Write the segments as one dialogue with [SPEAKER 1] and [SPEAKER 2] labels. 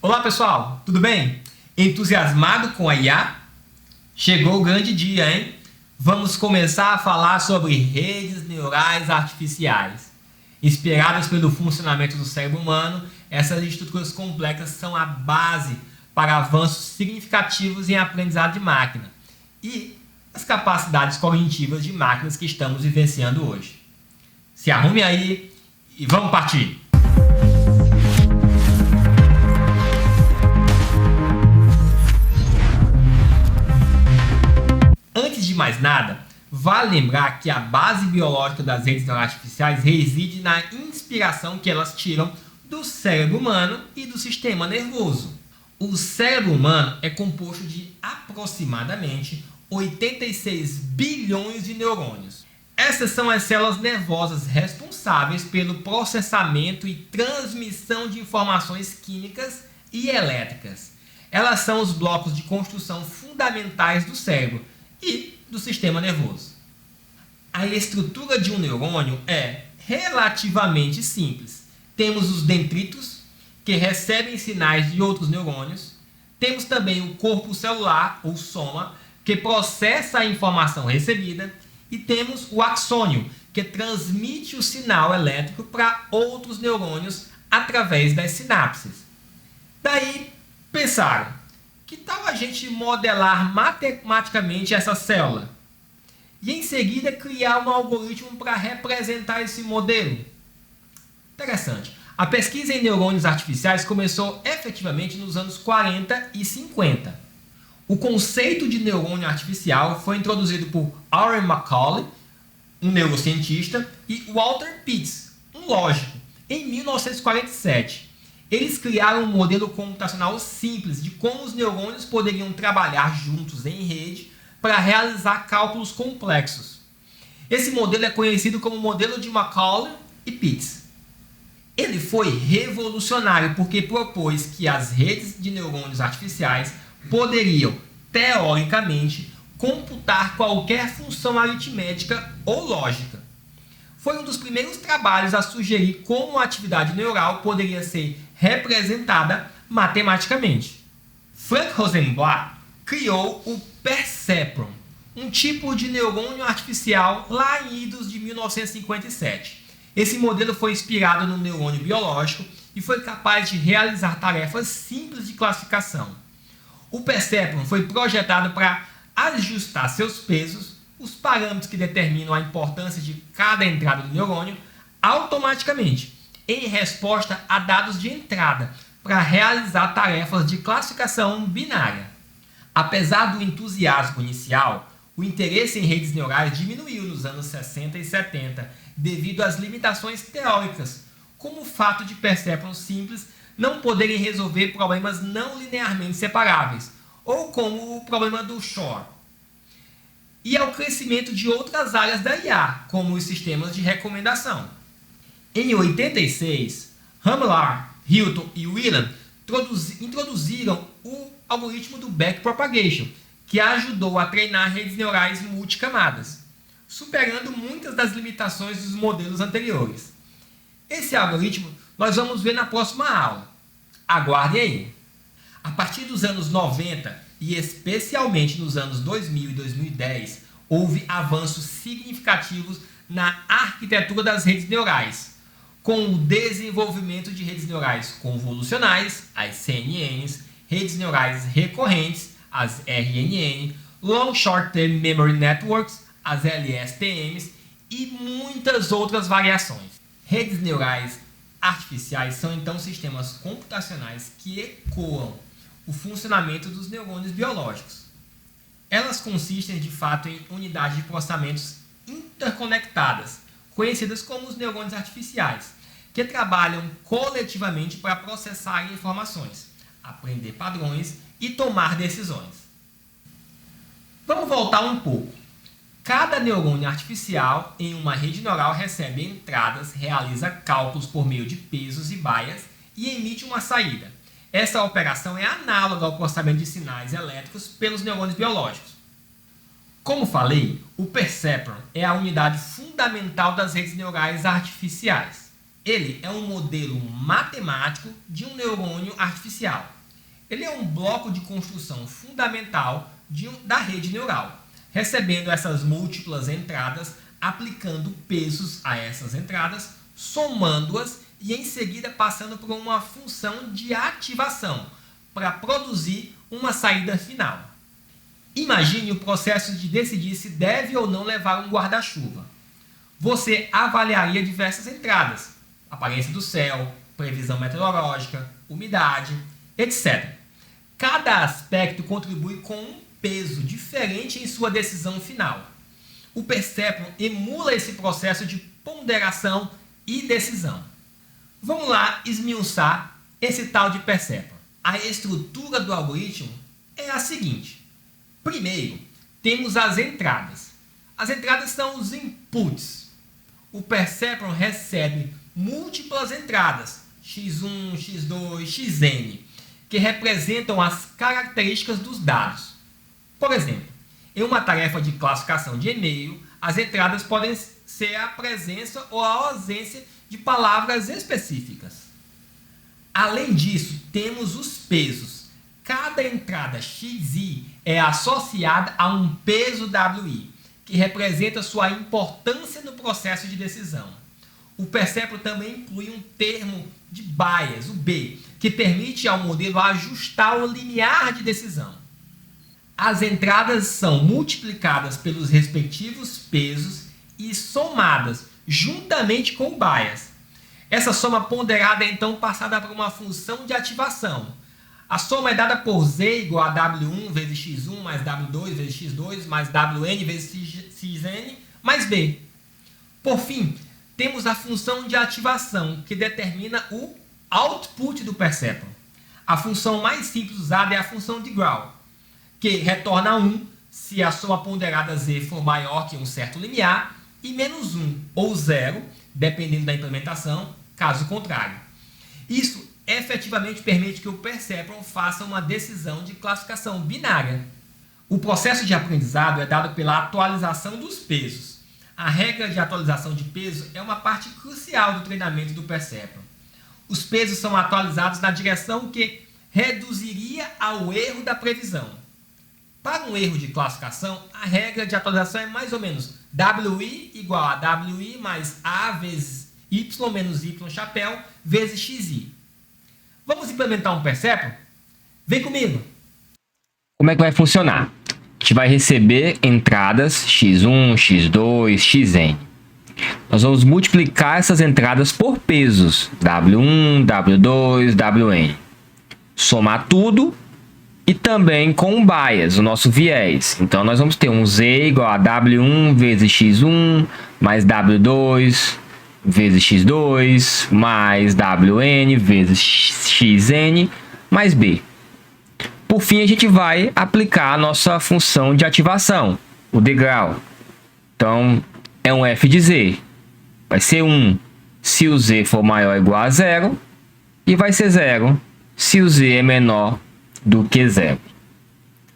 [SPEAKER 1] Olá pessoal, tudo bem? Entusiasmado com a IA? Chegou o grande dia, hein? Vamos começar a falar sobre redes neurais artificiais. Inspiradas pelo funcionamento do cérebro humano, essas estruturas complexas são a base para avanços significativos em aprendizado de máquina e as capacidades cognitivas de máquinas que estamos vivenciando hoje. Se arrume aí e vamos partir! Antes de mais nada, vale lembrar que a base biológica das redes neurais artificiais reside na inspiração que elas tiram do cérebro humano e do sistema nervoso. O cérebro humano é composto de aproximadamente 86 bilhões de neurônios. Essas são as células nervosas responsáveis pelo processamento e transmissão de informações químicas e elétricas. Elas são os blocos de construção fundamentais do cérebro e do sistema nervoso. A estrutura de um neurônio é relativamente simples. Temos os dendritos, que recebem sinais de outros neurônios. Temos também o corpo celular, ou soma, que processa a informação recebida. E temos o axônio, que transmite o sinal elétrico para outros neurônios através das sinapses. Daí, pensaram, que tal a gente modelar matematicamente essa célula? E em seguida criar um algoritmo para representar esse modelo? Interessante. A pesquisa em neurônios artificiais começou efetivamente nos anos 40 e 50. O conceito de neurônio artificial foi introduzido por Aaron Macaulay, um neurocientista, e Walter Pitts, um lógico, em 1947. Eles criaram um modelo computacional simples de como os neurônios poderiam trabalhar juntos em rede para realizar cálculos complexos. Esse modelo é conhecido como modelo de Macaulay e Pitts. Ele foi revolucionário porque propôs que as redes de neurônios artificiais poderiam, teoricamente, computar qualquer função aritmética ou lógica. Foi um dos primeiros trabalhos a sugerir como a atividade neural poderia ser representada matematicamente. Frank Rosenblatt criou o perceptron, um tipo de neurônio artificial lá em idos de 1957. Esse modelo foi inspirado no neurônio biológico e foi capaz de realizar tarefas simples de classificação. O perceptron foi projetado para ajustar seus pesos, os parâmetros que determinam a importância de cada entrada do neurônio, automaticamente, em resposta a dados de entrada, para realizar tarefas de classificação binária. Apesar do entusiasmo inicial, o interesse em redes neurais diminuiu nos anos 60 e 70 devido às limitações teóricas, como o fato de perceptrons simples não poderem resolver problemas não linearmente separáveis, ou como o problema do Shor. E ao crescimento de outras áreas da IA, como os sistemas de recomendação. Em 86, Hamlar, Hilton e Whelan introduziram o algoritmo do backpropagation, que ajudou a treinar redes neurais multicamadas, superando muitas das limitações dos modelos anteriores. Esse algoritmo nós vamos ver na próxima aula. Aguardem aí! A partir dos anos 90 e especialmente nos anos 2000 e 2010, houve avanços significativos na arquitetura das redes neurais, com o desenvolvimento de redes neurais convolucionais, as CNNs, redes neurais recorrentes, as RNN, Long Short Term Memory Networks, as LSTMs e muitas outras variações. Redes neurais artificiais são então sistemas computacionais que ecoam o funcionamento dos neurônios biológicos. Elas consistem de fato em unidades de processamentos interconectadas, conhecidas como os neurônios artificiais, que trabalham coletivamente para processar informações, aprender padrões e tomar decisões. Vamos voltar um pouco. Cada neurônio artificial em uma rede neural recebe entradas, realiza cálculos por meio de pesos e baias e emite uma saída. Essa operação é análoga ao processamento de sinais elétricos pelos neurônios biológicos. Como falei, o perceptron é a unidade fundamental das redes neurais artificiais. Ele é um modelo matemático de um neurônio artificial. Ele é um bloco de construção fundamental da rede neural, recebendo essas múltiplas entradas, aplicando pesos a essas entradas, somando-as e em seguida passando por uma função de ativação para produzir uma saída final. Imagine o processo de decidir se deve ou não levar um guarda-chuva. Você avaliaria diversas entradas: aparência do céu, previsão meteorológica, umidade, etc. Cada aspecto contribui com um peso diferente em sua decisão final. O perceptron emula esse processo de ponderação e decisão. Vamos lá esmiuçar esse tal de perceptron. A estrutura do algoritmo é a seguinte. Primeiro, temos as entradas. As entradas são os inputs. O perceptron recebe múltiplas entradas, x1, x2, xn, que representam as características dos dados. Por exemplo, em uma tarefa de classificação de e-mail, as entradas podem ser a presença ou a ausência de palavras específicas. Além disso, temos os pesos. Cada entrada xi é associada a um peso wi, que representa sua importância no processo de decisão. O perceptron também inclui um termo de bias, o B, que permite ao modelo ajustar o limiar de decisão. As entradas são multiplicadas pelos respectivos pesos e somadas juntamente com o bias. Essa soma ponderada é então passada para uma função de ativação. A soma é dada por z igual a w1 vezes x1 mais w2 vezes x2 mais wn vezes xn mais b. Por fim, temos a função de ativação, que determina o output do perceptron. A função mais simples usada é a função de Grau, que retorna 1 se a soma ponderada z for maior que um certo limiar e menos 1 ou 0, dependendo da implementação, caso contrário. Isso efetivamente permite que o perceptron faça uma decisão de classificação binária. O processo de aprendizado é dado pela atualização dos pesos. A regra de atualização de peso é uma parte crucial do treinamento do perceptron. Os pesos são atualizados na direção que reduziria ao erro da previsão. Para um erro de classificação, a regra de atualização é mais ou menos wi igual a wi mais a vezes y menos y chapéu vezes xi. Vamos implementar um perceptron? Vem comigo! Como é que vai funcionar? A gente vai receber entradas x1, x2, xn. Nós vamos multiplicar essas entradas por pesos, w1, w2, wn. Somar tudo e também com o bias, o nosso viés. Então, nós vamos ter um z igual a w1 vezes x1 mais w2 vezes x2 mais wn vezes xn mais b. Por fim, a gente vai aplicar a nossa função de ativação, o degrau. Então, é um f de z. Vai ser 1 se o z for maior ou igual a 0 e vai ser 0 se o z é menor do que 0.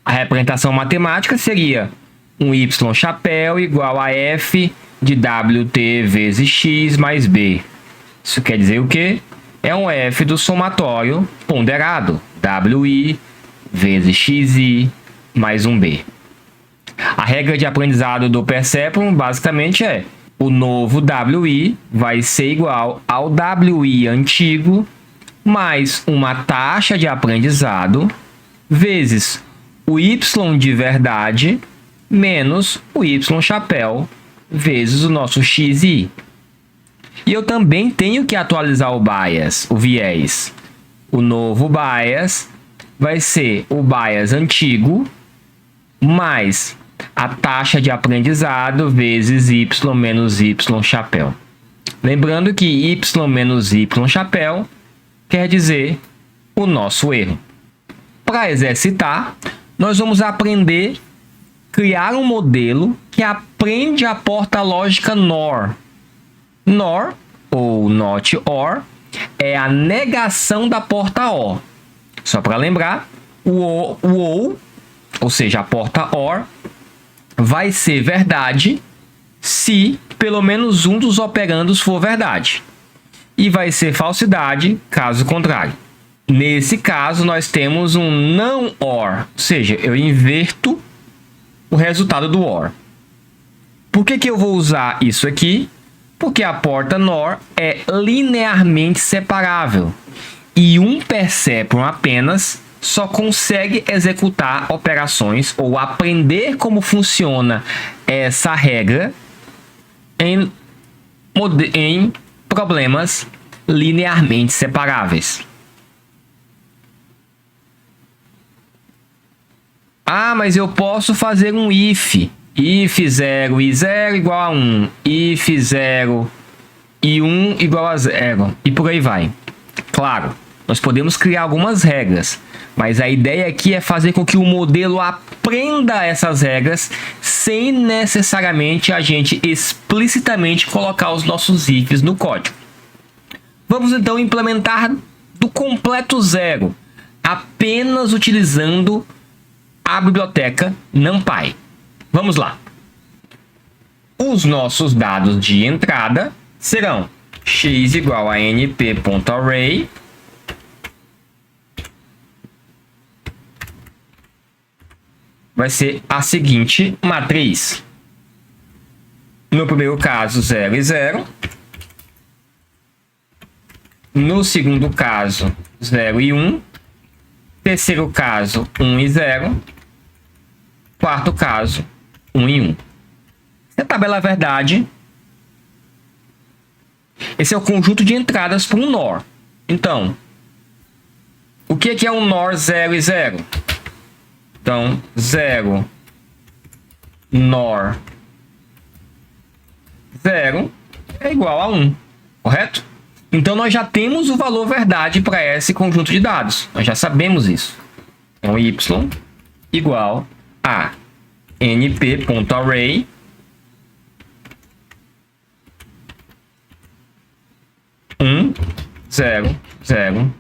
[SPEAKER 1] A representação matemática seria um y chapéu igual a f de wt vezes x mais b. Isso quer dizer o quê? É um f do somatório ponderado, wi vezes xi mais um b. A regra de aprendizado do perceptron basicamente é: o novo wi vai ser igual ao wi antigo mais uma taxa de aprendizado vezes o y de verdade menos o y chapéu vezes o nosso xi. E eu também tenho que atualizar o bias, o viés. O novo bias vai ser o bias antigo mais a taxa de aprendizado vezes y menos y chapéu. Lembrando que y menos y chapéu quer dizer o nosso erro. Para exercitar, nós vamos aprender a criar um modelo que aprende a porta lógica NOR. NOR, ou NOT OR, é a negação da porta OR. Só para lembrar, o ou seja, a porta OR, vai ser verdade se pelo menos um dos operandos for verdade. e vai ser falsidade caso contrário. Nesse caso, nós temos um não OR, ou seja, eu inverto o resultado do OR. Por que eu vou usar isso aqui? Porque a porta NOR é linearmente separável e um perceptron apenas só consegue executar operações ou aprender como funciona essa regra em problemas linearmente separáveis. Ah, mas eu posso fazer um if. If 0 e 0 igual a 1. If 0 e 1 igual a 0. E por aí vai. Claro, nós podemos criar algumas regras, mas a ideia aqui é fazer com que o modelo aprenda essas regras sem necessariamente a gente explicitamente colocar os nossos ifs no código. Vamos então implementar do completo zero, apenas utilizando a biblioteca NumPy. Vamos lá. Os nossos dados de entrada serão x igual a np.array vai ser a seguinte matriz. No primeiro caso, 0 e 0. No segundo caso, 0 e 1. Terceiro caso, 1 e 0. Quarto caso, 1 e 1. Essa tabela é verdade. Esse é o conjunto de entradas para um NOR. Então, o que é um NOR 0 e 0? Então, 0 NOR 0 é igual a 1, correto? Então, nós já temos o valor verdade para esse conjunto de dados. Nós já sabemos isso. Então, y igual a np.array um, 0, 0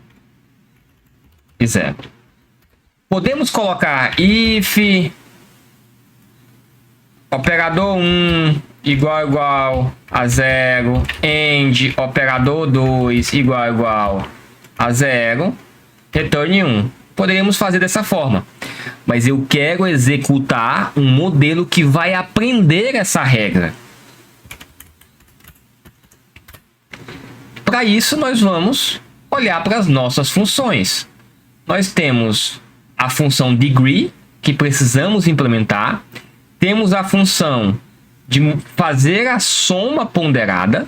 [SPEAKER 1] e 0. Podemos colocar if operador 1 igual a 0, end operador 2 igual a 0, retorne 1. Poderíamos fazer dessa forma, mas eu quero executar um modelo que vai aprender essa regra. Para isso, nós vamos olhar para as nossas funções. Nós temos a função degree, que precisamos implementar. Temos a função de fazer a soma ponderada.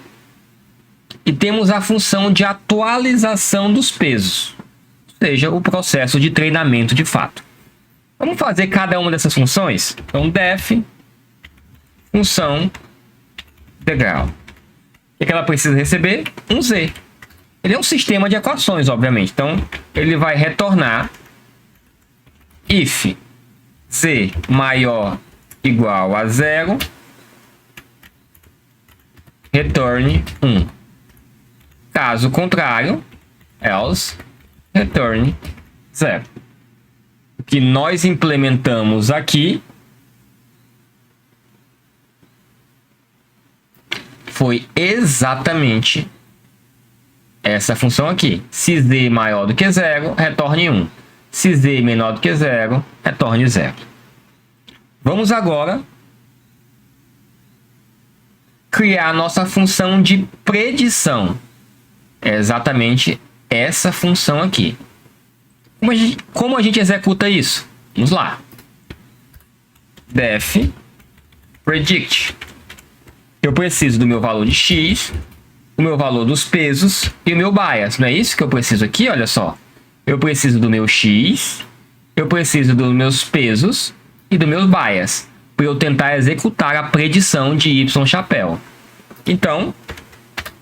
[SPEAKER 1] E temos a função de atualização dos pesos, ou seja, o processo de treinamento de fato. Vamos fazer cada uma dessas funções? Então, def, função integral. O que ela precisa receber? Um z. Ele é um sistema de equações, obviamente. Então, ele vai retornar if z maior igual a 0, retorne 1. Caso contrário, else, retorne 0. O que nós implementamos aqui foi exatamente essa função aqui. Se z maior do que 0, retorne 1. Se z menor do que 0, retorne 0. Vamos agora criar a nossa função de predição. É exatamente essa função aqui. Como a gente executa isso? Vamos lá. Def predict. Eu preciso do meu valor de x, o meu valor dos pesos e o meu bias. Não é isso que eu preciso aqui? Olha só. Eu preciso do meu x, eu preciso dos meus pesos e do meu bias, para eu tentar executar a predição de y chapéu. Então,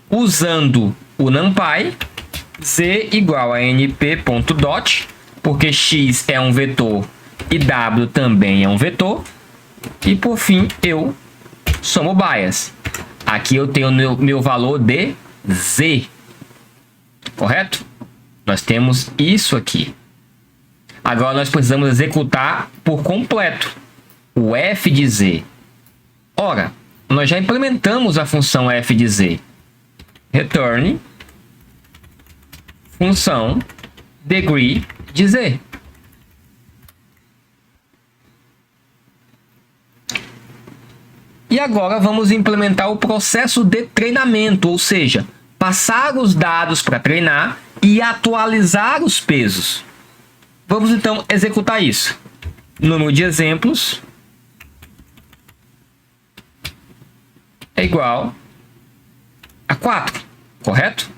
[SPEAKER 1] usando o NumPy, z igual a np.dot, porque x é um vetor e w também é um vetor. E por fim, eu somo bias. Aqui eu tenho meu valor de z, correto? Nós temos isso aqui. Agora nós precisamos executar por completo o f de z. Ora, nós já implementamos a função f de z. Return função degree de z. E agora vamos implementar o processo de treinamento, ou seja, passar os dados para treinar e atualizar os pesos. Vamos então executar isso. Número de exemplos é igual a 4, correto?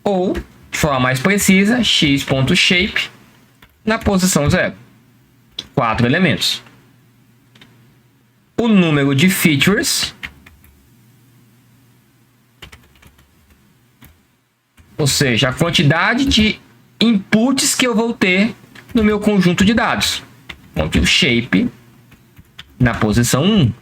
[SPEAKER 1] Ou, de forma mais precisa, x.shape na posição 0. 4 elementos. O número de features, ou seja, a quantidade de inputs que eu vou ter no meu conjunto de dados. Onde o shape na posição 1.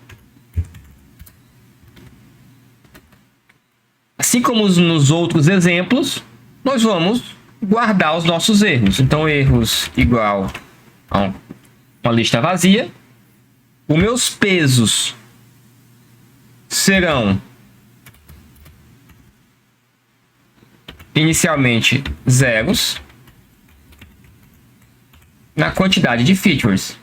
[SPEAKER 1] Assim como nos outros exemplos, nós vamos guardar os nossos erros. Então, erros igual a uma lista vazia. Os meus pesos serão inicialmente zeros na quantidade de features.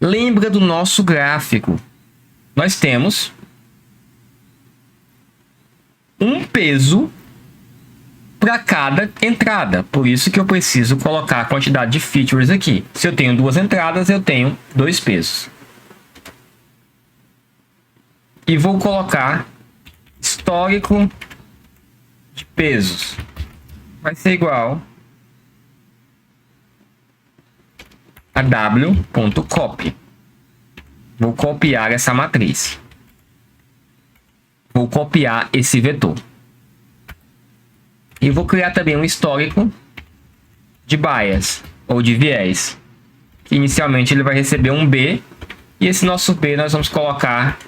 [SPEAKER 1] Lembra do nosso gráfico. Nós temos um peso para cada entrada. Por isso que eu preciso colocar a quantidade de features aqui. Se eu tenho 2 entradas, eu tenho 2 pesos. E vou colocar histórico de pesos. Vai ser igual a w.copy. Vou copiar essa matriz. Vou copiar esse vetor. E vou criar também um histórico de bias, ou de viés. Que inicialmente ele vai receber um B. E esse nosso B nós vamos colocar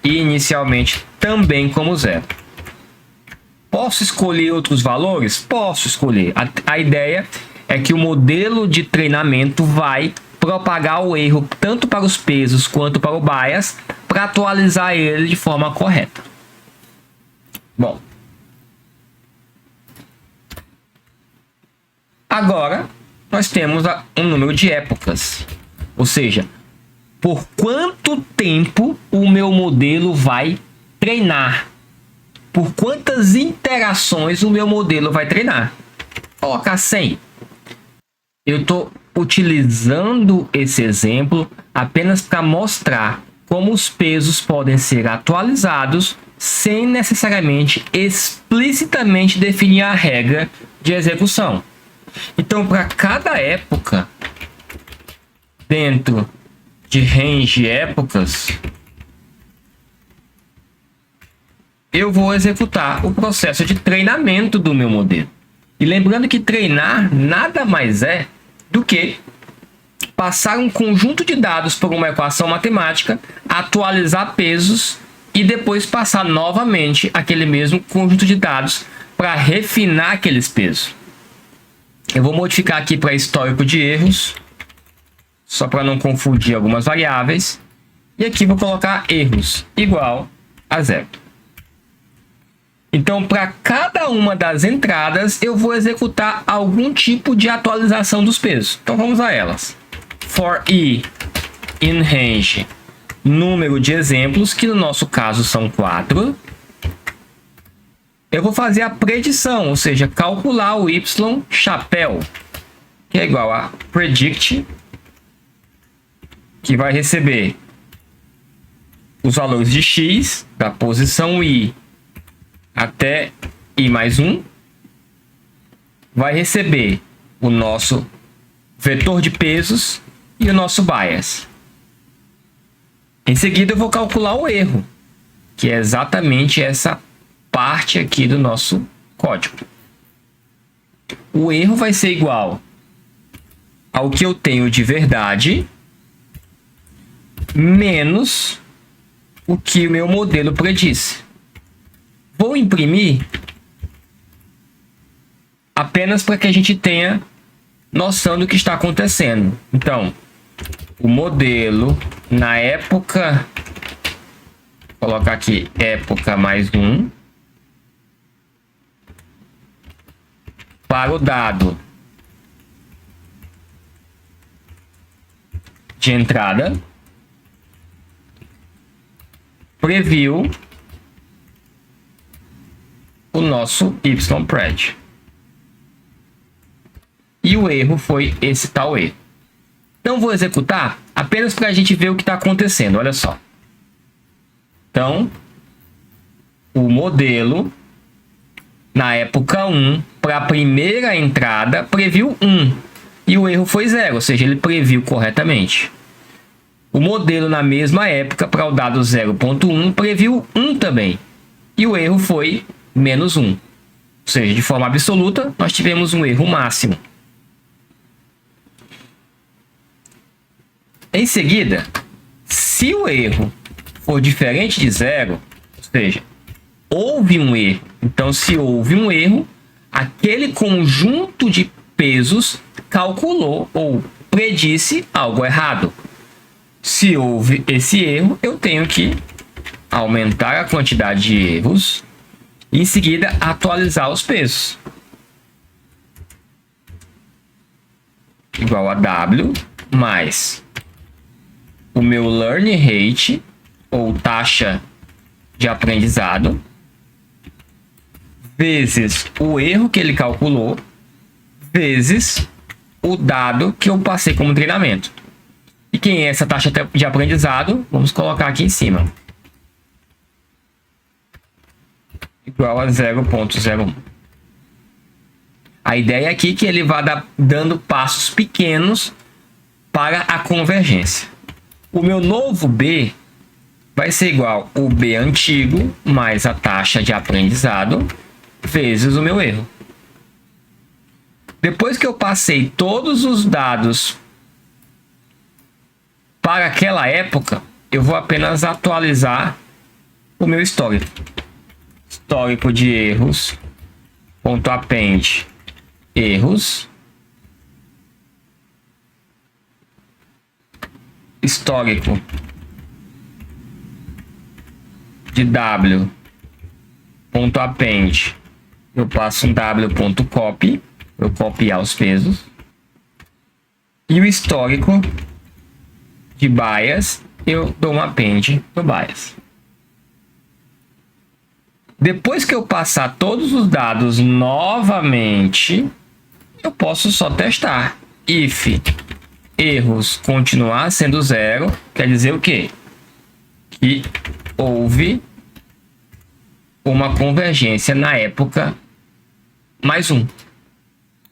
[SPEAKER 1] inicialmente também como 0. Posso escolher outros valores? Posso escolher. A ideia é que o modelo de treinamento vai propagar o erro tanto para os pesos quanto para o bias, para atualizar ele de forma correta. Bom. Agora, nós temos um número de épocas. Ou seja, por quanto tempo o meu modelo vai treinar? Por quantas interações o meu modelo vai treinar? Vou colocar 100. Eu estou utilizando esse exemplo apenas para mostrar como os pesos podem ser atualizados sem necessariamente explicitamente definir a regra de execução. Então, para cada época, dentro de range épocas, eu vou executar o processo de treinamento do meu modelo. E lembrando que treinar nada mais é do que passar um conjunto de dados por uma equação matemática, atualizar pesos e depois passar novamente aquele mesmo conjunto de dados para refinar aqueles pesos. Eu vou modificar aqui para histórico de erros, só para não confundir algumas variáveis. E aqui vou colocar erros igual a 0. Então, para cada uma das entradas, eu vou executar algum tipo de atualização dos pesos. Então, vamos a elas. For i in range, número de exemplos, que no nosso caso são 4. Eu vou fazer a predição, ou seja, calcular o y chapéu, que é igual a predict, que vai receber os valores de x, da posição i até i mais 1, vai receber o nosso vetor de pesos e o nosso bias. Em seguida, eu vou calcular o erro, que é exatamente essa parte aqui do nosso código. O erro vai ser igual ao que eu tenho de verdade menos o que o meu modelo predisse. Vou imprimir apenas para que a gente tenha noção do que está acontecendo. Então, o modelo na época, vou colocar aqui época mais 1, para o dado de entrada, previu o nosso YPRED. E o erro foi esse tal erro. Então, vou executar apenas para a gente ver o que está acontecendo. Olha só. Então, o modelo, na época 1, para a primeira entrada, previu 1. E o erro foi 0, ou seja, ele previu corretamente. O modelo, na mesma época, para o dado 0.1, previu 1 também. E o erro foi menos 1. Ou seja, de forma absoluta, nós tivemos um erro máximo. Em seguida, se o erro for diferente de 0, ou seja, houve um erro. Então, se houve um erro, aquele conjunto de pesos calculou ou predisse algo errado. Se houve esse erro, eu tenho que aumentar a quantidade de erros e, em seguida, atualizar os pesos. Igual a W mais o meu learning rate, ou taxa de aprendizado, vezes o erro que ele calculou, vezes o dado que eu passei como treinamento. E quem é essa taxa de aprendizado? Vamos colocar aqui em cima. Igual a 0.01. A ideia aqui é que ele vá dando passos pequenos para a convergência. O meu novo B vai ser igual ao B antigo mais a taxa de aprendizado vezes o meu erro. Depois que eu passei todos os dados para aquela época, eu vou apenas atualizar o meu histórico. Histórico de erros, ponto append erros, histórico de W, ponto append, eu passo um W.copy, eu copiar os pesos, e o histórico de bias, eu dou um append no bias. Depois que eu passar todos os dados novamente, eu posso só testar. If erros continuar sendo 0, quer dizer o quê? Que houve uma convergência na época mais 1.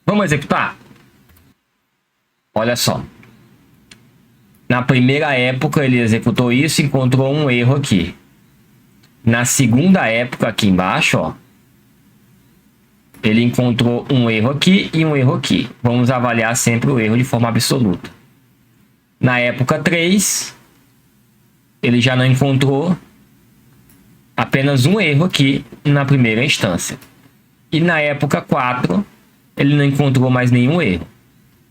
[SPEAKER 1] Vamos executar? Olha só. Na primeira época ele executou isso e encontrou um erro aqui. Na segunda época aqui embaixo, ó, ele encontrou um erro aqui e um erro aqui. Vamos avaliar sempre o erro de forma absoluta. Na época 3, ele já não encontrou, apenas um erro aqui na primeira instância. E na época 4, ele não encontrou mais nenhum erro.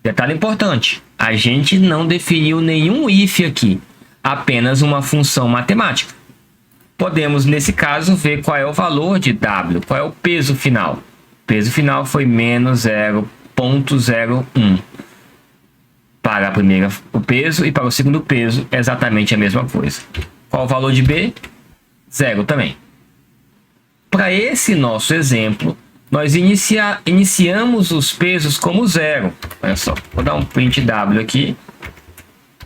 [SPEAKER 1] Detalhe importante, a gente não definiu nenhum if aqui, apenas uma função matemática. Podemos, nesse caso, ver qual é o valor de W, qual é o peso final. O peso final foi menos 0.01. Para a primeira, o peso, e para o segundo peso, é exatamente a mesma coisa. Qual o valor de B? 0 também. Para esse nosso exemplo, nós iniciamos os pesos como 0. Olha só, vou dar um print W aqui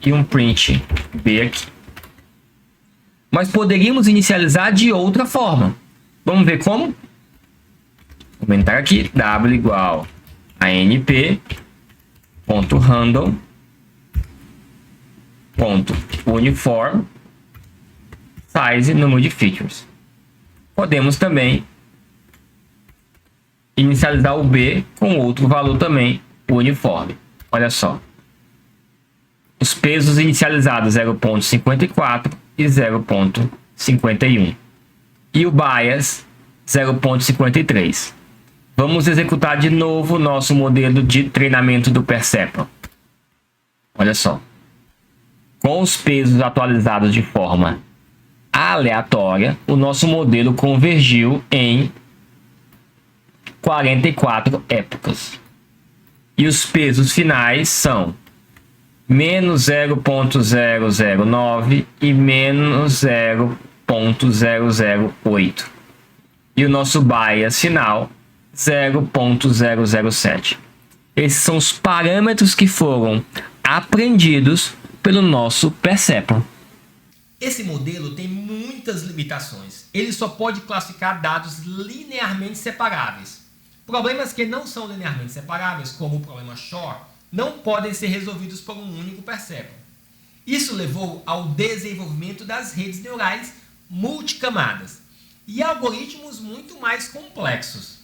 [SPEAKER 1] e um print B aqui. Mas poderíamos inicializar de outra forma. Vamos ver como? Vou aumentar aqui, W igual a np.random.uniform size número de features. Podemos também inicializar o B com outro valor também uniforme. Olha só. Os pesos inicializados 0.54 e 0.51. E o bias 0.53. Vamos executar de novo o nosso modelo de treinamento do Perceptron. Olha só. Com os pesos atualizados de forma aleatória, o nosso modelo convergiu em
[SPEAKER 2] 44 épocas. E os pesos finais são menos 0,009 e menos 0,008. E o nosso bias final, 0,007. Esses são os parâmetros que foram aprendidos pelo nosso Perceptron.
[SPEAKER 1] Esse modelo tem muitas limitações. Ele só pode classificar dados linearmente separáveis. Problemas que não são linearmente separáveis, como o problema Shor, não podem ser resolvidos por um único Perceptron. Isso levou ao desenvolvimento das redes neurais multicamadas e algoritmos muito mais complexos.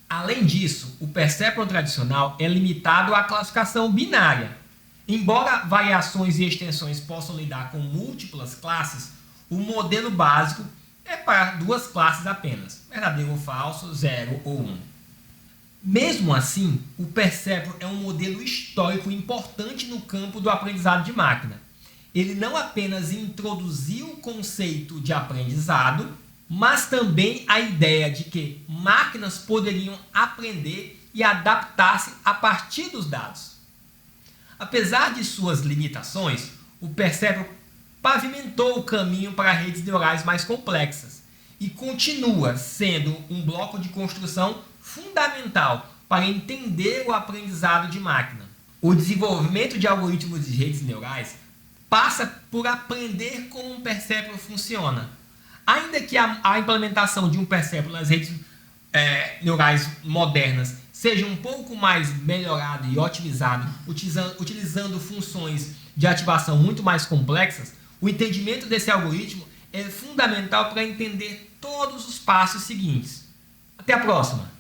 [SPEAKER 1] Além disso, o Perceptron tradicional é limitado à classificação binária. Embora variações e extensões possam lidar com múltiplas classes, o modelo básico é para duas classes apenas, verdadeiro ou falso, 0 ou 1. Mesmo assim, o Perceptron é um modelo histórico importante no campo do aprendizado de máquina. Ele não apenas introduziu o conceito de aprendizado, mas também a ideia de que máquinas poderiam aprender e adaptar-se a partir dos dados. Apesar de suas limitações, o Perceptron pavimentou o caminho para redes neurais mais complexas e continua sendo um bloco de construção fundamental para entender o aprendizado de máquina. O desenvolvimento de algoritmos de redes neurais passa por aprender como um Perceptron funciona. Ainda que a implementação de um Perceptron nas redes neurais modernas seja um pouco mais melhorado e otimizado, utilizando funções de ativação muito mais complexas, o entendimento desse algoritmo é fundamental para entender todos os passos seguintes. Até a próxima!